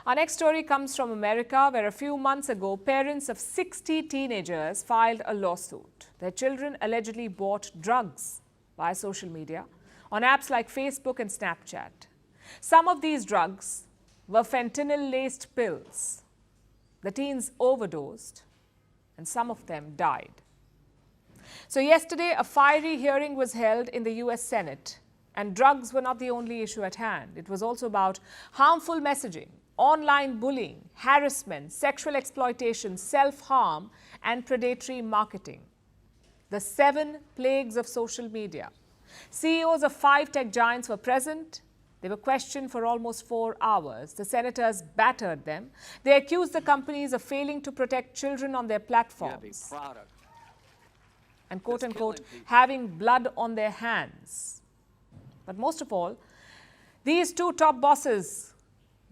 Our next story comes from America, where a few months ago, parents of 60 teenagers filed a lawsuit. Their children allegedly bought drugs via social media on apps like Facebook and Snapchat. Some of these drugs were fentanyl-laced pills. The teens overdosed, and some of them died. So yesterday, a fiery hearing was held in the US Senate, and drugs were not the only issue at hand. It was also about harmful messaging, online bullying, harassment, sexual exploitation, self-harm, and predatory marketing. The 7 plagues of social media. CEOs of 5 tech giants were present. They were questioned for almost 4 hours. The senators battered them. They accused the companies of failing to protect children on their platforms. And quote-unquote, having blood on their hands. But most of all, these 2 top bosses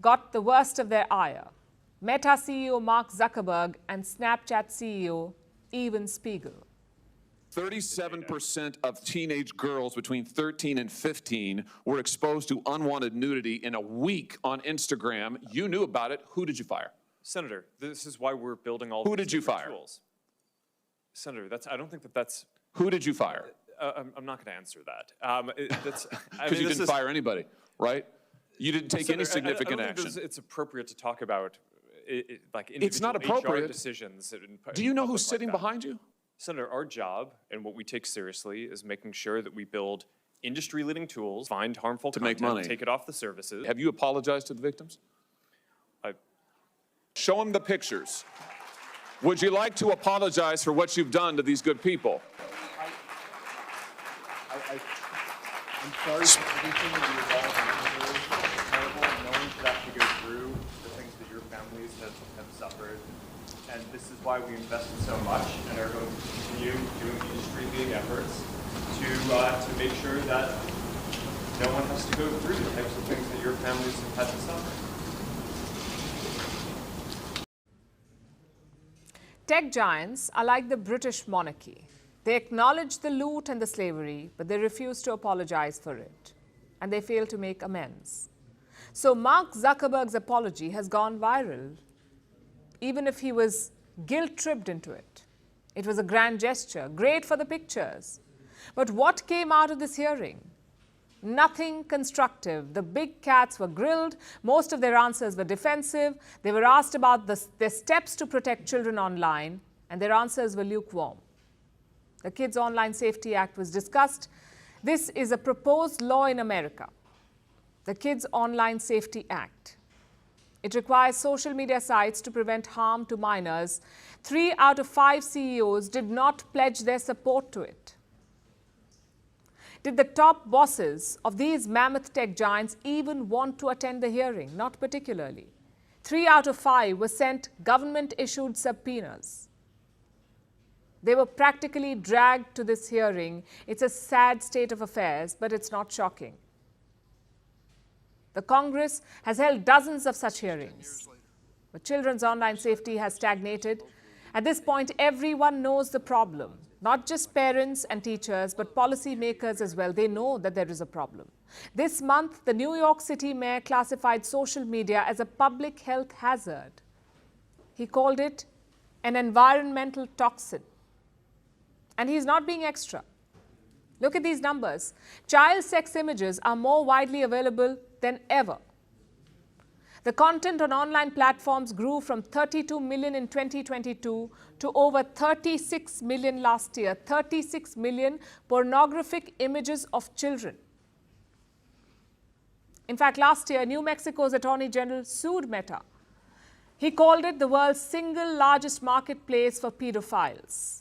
got the worst of their ire. Meta CEO Mark Zuckerberg and Snapchat CEO Evan Spiegel. 37% of teenage girls between 13 and 15 were exposed to unwanted nudity in a week on Instagram. You knew about it. Who did you fire? Senator, this is why we're building all Who these did you different fire? tools. Senator, I don't think that's... Who did you fire? I'm not going to answer that. Because you didn't fire anybody, right? You didn't take any significant I don't action. think it's appropriate to talk about like It's not individual appropriate. HR decisions. Do you know who's sitting behind you? Senator, our job and what we take seriously is making sure that we build industry-leading tools, find harmful content, make money. take it off the services. Have you apologized to the victims? Show them the pictures. Would you like to apologize for what you've done to these good people? I'm sorry for everything that you've all gone through. It's terrible. No one should have to go through the things that your families have suffered. And this is why we invested so much and are going to continue doing industry-leading efforts to make sure that no one has to go through the types of things that your families have had to suffer. Tech giants are like the British monarchy. They acknowledge the loot and the slavery, but they refuse to apologize for it. And they fail to make amends. So Mark Zuckerberg's apology has gone viral, even if he was guilt-tripped into it. It was a grand gesture, great for the pictures. But what came out of this hearing? Nothing constructive. The big cats were grilled. Most of their answers were defensive. They were asked about their steps to protect children online, and their answers were lukewarm. The Kids Online Safety Act was discussed. This is a proposed law in America, the Kids Online Safety Act. It requires social media sites to prevent harm to minors. 3 out of 5 CEOs did not pledge their support to it. Did the top bosses of these mammoth tech giants even want to attend the hearing? Not particularly. 3 out of 5 were sent government-issued subpoenas. They were practically dragged to this hearing. It's a sad state of affairs, but it's not shocking. The Congress has held dozens of such hearings. But children's online safety has stagnated. At this point, everyone knows the problem. Not just parents and teachers, but policymakers as well. They know that there is a problem. This month, the New York City mayor classified social media as a public health hazard. He called it an environmental toxin. And he's not being extra. Look at these numbers. Child sex images are more widely available than ever. The content on online platforms grew from 32 million in 2022 to over 36 million last year. 36 million pornographic images of children. In fact, last year, New Mexico's Attorney General sued Meta. He called it the world's single largest marketplace for pedophiles.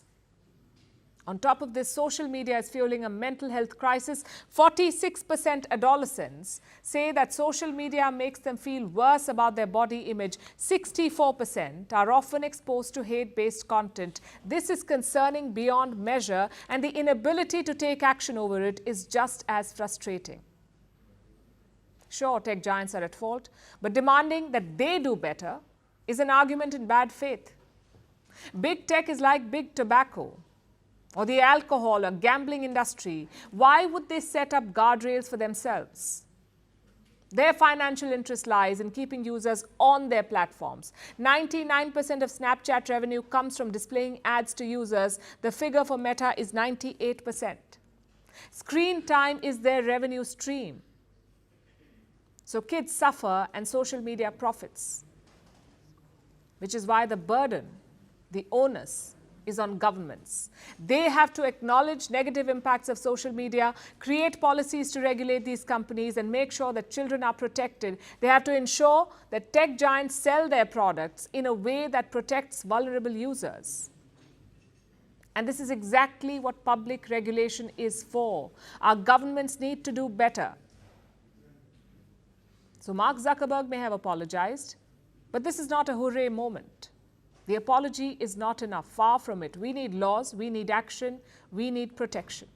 On top of this, social media is fueling a mental health crisis. 46% adolescents say that social media makes them feel worse about their body image. 64% are often exposed to hate-based content. This is concerning beyond measure, and the inability to take action over it is just as frustrating. Sure, tech giants are at fault, but demanding that they do better is an argument in bad faith. Big tech is like big tobacco, or the alcohol or gambling industry. Why would they set up guardrails for themselves? Their financial interest lies in keeping users on their platforms. 99% of Snapchat revenue comes from displaying ads to users. The figure for Meta is 98%. Screen time is their revenue stream. So kids suffer and social media profits, which is why the burden, the onus, is on governments. They have to acknowledge negative impacts of social media, create policies to regulate these companies, and make sure that children are protected. They have to ensure that tech giants sell their products in a way that protects vulnerable users. And this is exactly what public regulation is for. Our governments need to do better. So Mark Zuckerberg may have apologized, but this is not a hooray moment. The apology is not enough, far from it. We need laws, we need action, we need protection.